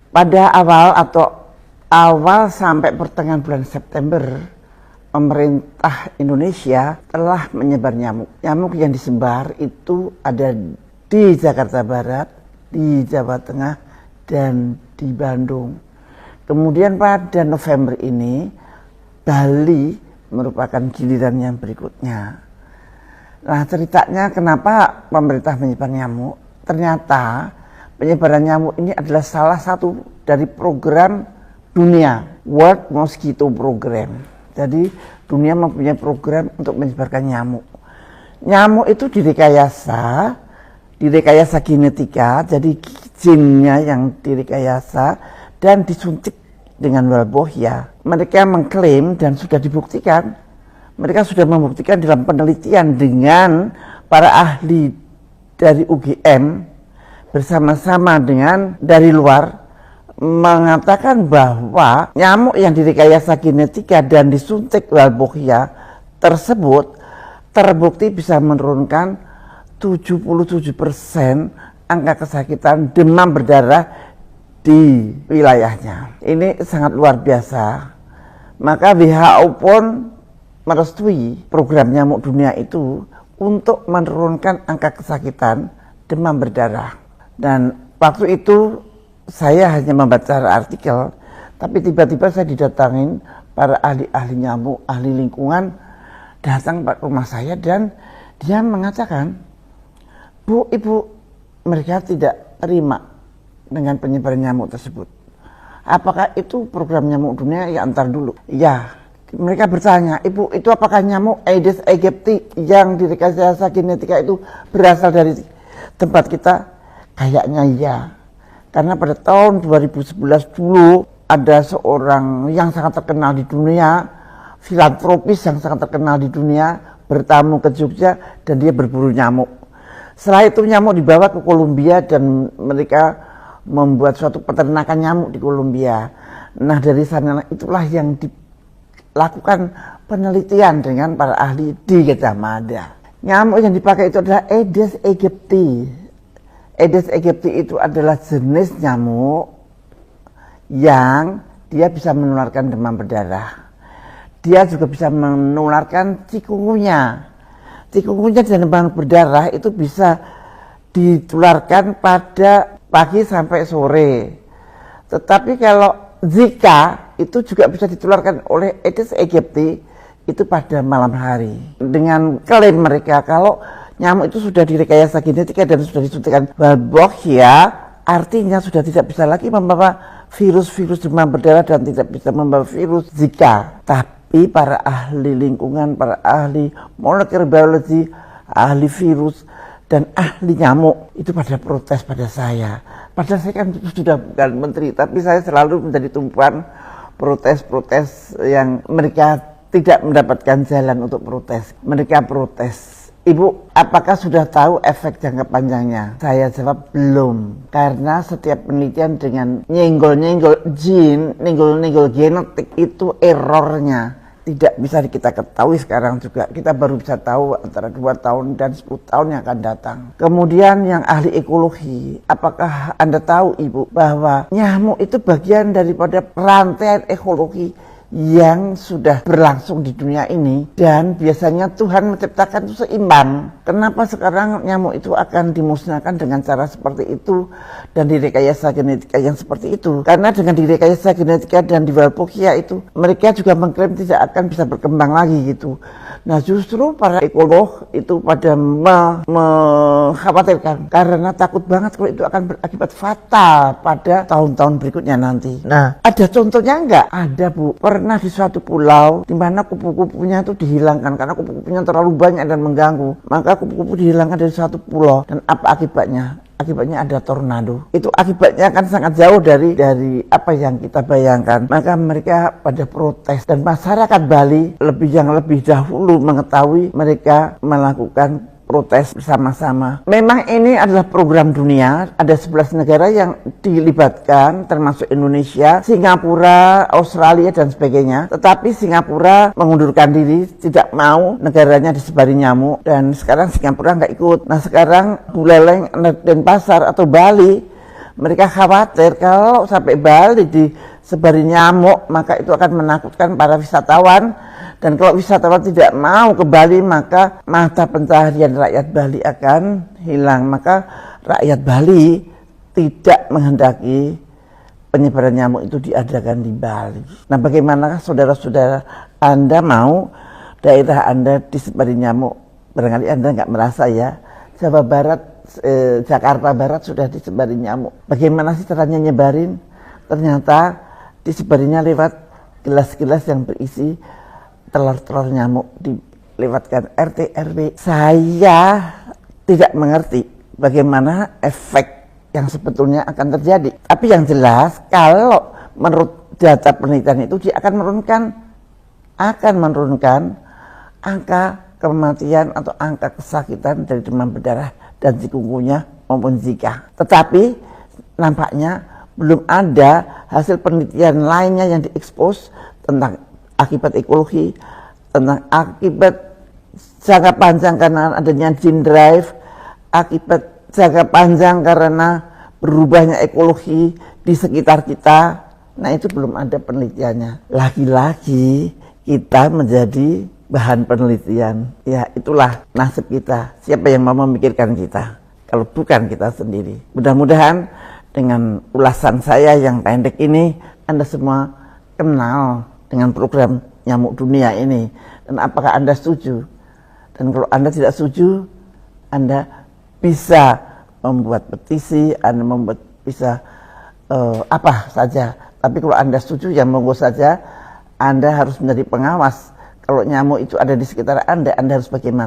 Pada awal sampai pertengahan bulan September, pemerintah Indonesia telah menyebar nyamuk. Nyamuk yang disebar itu ada di Jakarta Barat, di Jawa Tengah, dan di Bandung. Kemudian pada November ini, Bali merupakan giliran yang berikutnya. Nah, ceritanya kenapa pemerintah menyebar nyamuk? Ternyata penyebaran nyamuk ini adalah salah satu dari program dunia, World Mosquito Program. Jadi dunia mempunyai program untuk menyebarkan nyamuk. Nyamuk itu direkayasa genetika, jadi jinnya yang direkayasa dan disuntik dengan Walbohia. Mereka mengklaim dan sudah dibuktikan, mereka sudah membuktikan dalam penelitian dengan para ahli dari UGM bersama-sama dengan dari luar, mengatakan bahwa nyamuk yang direkayasa genetika dan disuntik Walbohia tersebut terbukti bisa menurunkan 77% angka kesakitan demam berdarah di wilayahnya. Ini sangat luar biasa. Maka WHO pun merestui program nyamuk dunia itu untuk menurunkan angka kesakitan demam berdarah. Dan waktu itu saya hanya membaca artikel, tapi tiba-tiba saya didatangin para ahli nyamuk, ahli lingkungan datang ke rumah saya dan dia mengatakan, Bu, Ibu, mereka tidak terima dengan penyebaran nyamuk tersebut. Apakah itu program nyamuk dunia? Ya, antar dulu. Ya, mereka bertanya, Ibu, itu apakah nyamuk Aedes aegypti yang direkayasa genetika itu berasal dari tempat kita? Kayaknya iya. Karena pada tahun 2011 dulu ada seorang yang sangat terkenal di dunia, filantropis yang sangat terkenal di dunia, bertamu ke Jogja dan dia berburu nyamuk. Setelah itu nyamuk dibawa ke Kolombia dan mereka membuat suatu peternakan nyamuk di Kolombia. Nah, dari sana itulah yang dilakukan penelitian dengan para ahli di Gadjah Mada. Nyamuk yang dipakai itu adalah Aedes aegypti. Aedes aegypti itu adalah jenis nyamuk yang dia bisa menularkan demam berdarah. Dia juga bisa menularkan chikungunya. Chikungunya dan demam berdarah itu bisa ditularkan pada pagi sampai sore. Tetapi kalau Zika itu juga bisa ditularkan oleh Aedes aegypti itu pada malam hari. Dengan klaim mereka kalau nyamuk itu sudah direkayasa genetika dan sudah disuntikkan Walbohia, artinya sudah tidak bisa lagi membawa virus-virus demam berdarah dan tidak bisa membawa virus Zika. Tapi para ahli lingkungan, para ahli molekuler biologi, ahli virus, dan ahli nyamuk itu pada protes pada saya. Padahal saya kan sudah bukan menteri, tapi saya selalu menjadi tumpuan protes-protes yang mereka tidak mendapatkan jalan untuk protes. Mereka protes. Ibu, apakah sudah tahu efek jangka panjangnya? Saya jawab belum, karena setiap penelitian dengan nyenggol-nyenggol jin, nyenggol-nyenggol genetik itu errornya tidak bisa kita ketahui sekarang juga. Kita baru bisa tahu antara 2 tahun dan 10 tahun yang akan datang. Kemudian yang ahli ekologi, apakah Anda tahu Ibu bahwa nyamuk itu bagian daripada rantai ekologi yang sudah berlangsung di dunia ini, dan biasanya Tuhan menciptakan itu seimbang. Kenapa sekarang nyamuk itu akan dimusnahkan dengan cara seperti itu dan direkayasa genetika yang seperti itu? Karena dengan direkayasa genetika dan di Walbohia itu mereka juga mengklaim tidak akan bisa berkembang lagi gitu. Nah, justru para ekolog itu pada mengkhawatirkan karena takut banget kalau itu akan berakibat fatal pada tahun-tahun berikutnya nanti. Nah, ada contohnya enggak? Ada, Bu. Pernah di suatu pulau di mana kupu-kupunya itu dihilangkan karena kupu-kupunya terlalu banyak dan mengganggu. Maka kupu-kupu dihilangkan dari suatu pulau, dan apa akibatnya? Akibatnya ada tornado. Itu akibatnya kan sangat jauh dari apa yang kita bayangkan. Maka mereka pada protes, dan masyarakat Bali lebih dahulu mengetahui, mereka melakukan protes bersama-sama. Memang ini adalah program dunia, ada 11 negara yang dilibatkan termasuk Indonesia, Singapura, Australia dan sebagainya. Tetapi Singapura mengundurkan diri, tidak mau negaranya disebari nyamuk, dan sekarang Singapura nggak ikut. Nah, sekarang Buleleng, Denpasar atau Bali Mereka khawatir kalau sampai Bali disebari nyamuk, maka itu akan menakutkan para wisatawan. Dan kalau wisatawan tidak mau ke Bali, maka mata pencaharian rakyat Bali akan hilang. Maka rakyat Bali tidak menghendaki penyebaran nyamuk itu diadakan di Bali. Nah, bagaimana saudara-saudara Anda mau daerah Anda disebari nyamuk? Barangkali Anda nggak merasa ya, Jawa Barat, Jakarta Barat sudah disebari nyamuk. Bagaimana sih caranya nyebarin? Ternyata disebarinya lewat gelas-gelas yang berisi telur-telur nyamuk, dilewatkan RT RW. Saya tidak mengerti bagaimana efek yang sebetulnya akan terjadi. Tapi yang jelas kalau menurut data penelitian itu dia akan menurunkan angka kematian atau angka kesakitan dari demam berdarah dan chikungunya maupun Zika. Tetapi nampaknya belum ada hasil penelitian lainnya yang diekspos tentang akibat ekologi, tentang akibat jangka panjang karena adanya gene drive, akibat jangka panjang karena berubahnya ekologi di sekitar kita. Nah, itu belum ada penelitiannya. Lagi-lagi kita menjadi bahan penelitian. Ya, itulah nasib kita. Siapa yang mau memikirkan kita kalau bukan kita sendiri? Mudah-mudahan dengan ulasan saya yang pendek ini Anda semua kenal dengan program Nyamuk Dunia ini. Dan apakah Anda setuju? Dan kalau Anda tidak setuju, Anda bisa membuat petisi, Anda bisa apa saja. Tapi kalau Anda setuju, ya monggo saja. Anda harus menjadi pengawas. Kalau nyamuk itu ada di sekitar Anda harus bagaimana?